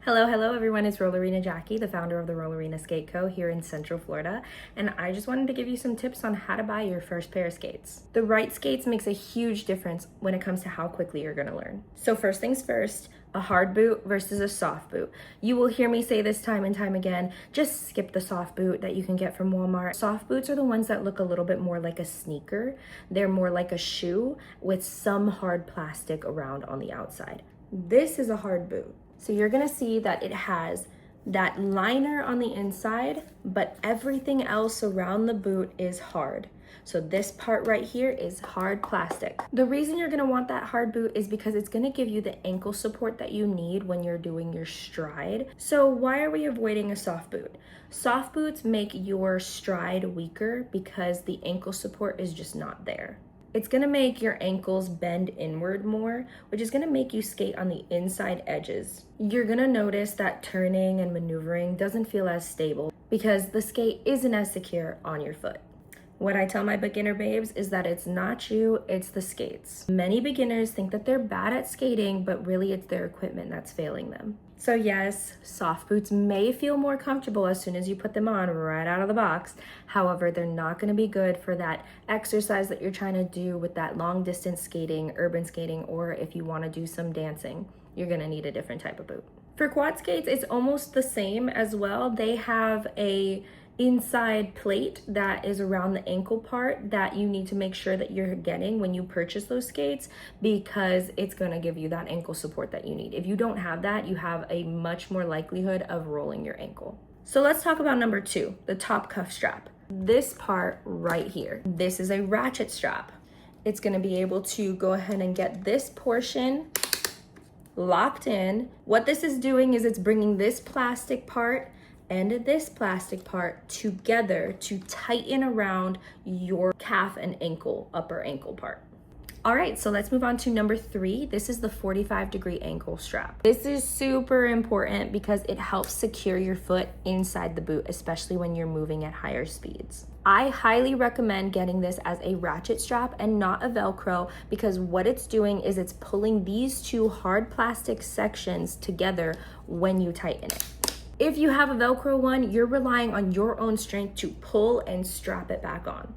Hello everyone, it's Rollerina Jackie, the founder of the Rollerina Skate Co here in Central Florida, and I just wanted to give you some tips on how to buy your first pair of skates. The right skates makes a huge difference when it comes to how quickly you're gonna learn. So first things first, a hard boot versus a soft boot. You will hear me say this time and time again, just skip the soft boot that you can get from Walmart. Soft boots are the ones that look a little bit more like a sneaker. They're more like a shoe with some hard plastic around on the outside. This is a hard boot. So you're gonna see that it has that liner on the inside, but everything else around the boot is hard. So this part right here is hard plastic. The reason you're gonna want that hard boot is because it's gonna give you the ankle support that you need when you're doing your stride. So why are we avoiding a soft boot? Soft boots make your stride weaker because the ankle support is just not there. It's gonna make your ankles bend inward more, which is gonna make you skate on the inside edges. You're gonna notice that turning and maneuvering doesn't feel as stable because the skate isn't as secure on your foot. What I tell my beginner babes is that it's not you, it's the skates. Many beginners think that they're bad at skating, but really it's their equipment that's failing them. So yes, soft boots may feel more comfortable as soon as you put them on right out of the box. However, they're not gonna be good for that exercise that you're trying to do with that long distance skating, urban skating, or if you wanna do some dancing, you're gonna need a different type of boot. For quad skates, it's almost the same as well. They have a inside plate that is around the ankle part that you need to make sure that you're getting when you purchase those skates because it's going to give you that ankle support that you need. If you don't have that, you have a much more likelihood of rolling your ankle. So let's talk about number 2, the top cuff strap. This part right here, this is a ratchet strap. It's going to be able to go ahead and get this portion locked in. What this is doing is it's bringing this plastic part and this plastic part together to tighten around your calf and ankle, upper ankle part. All right, so let's move on to number 3. This is the 45-degree ankle strap. This is super important because it helps secure your foot inside the boot, especially when you're moving at higher speeds. I highly recommend getting this as a ratchet strap and not a Velcro because what it's doing is it's pulling these two hard plastic sections together when you tighten it. If you have a Velcro one, you're relying on your own strength to pull and strap it back on.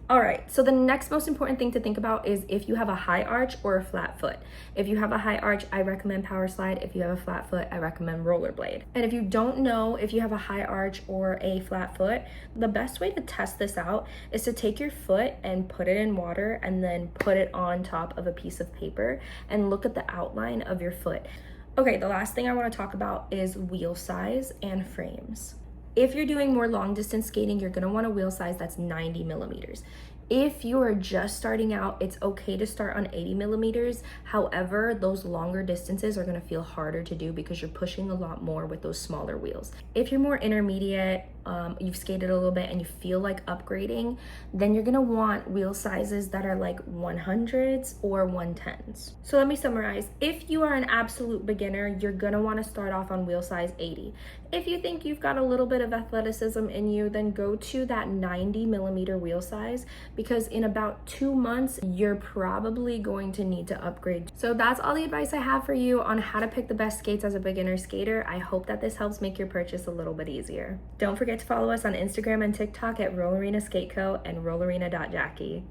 All right, so the next most important thing to think about is if you have a high arch or a flat foot. If you have a high arch, I recommend power slide. If you have a flat foot, I recommend rollerblade. And if you don't know if you have a high arch or a flat foot, the best way to test this out is to take your foot and put it in water and then put it on top of a piece of paper and look at the outline of your foot. Okay, the last thing I want to talk about is wheel size and frames. If you're doing more long distance skating, you're going to want a wheel size that's 90 millimeters. If you are just starting out, it's okay to start on 80 millimeters. However, those longer distances are going to feel harder to do because you're pushing a lot more with those smaller wheels. If you're more intermediate, you've skated a little bit and you feel like upgrading, then you're going to want wheel sizes that are like 100s or 110s. So let me summarize. If you are an absolute beginner, you're going to want to start off on wheel size 80. If you think you've got a little bit of athleticism in you, then go to that 90 millimeter wheel size because in about 2 months, you're probably going to need to upgrade. So that's all the advice I have for you on how to pick the best skates as a beginner skater. I hope that this helps make your purchase a little bit easier. Don't forget to follow us on Instagram and TikTok at Rollerina Skate Co and rollerina.jackie.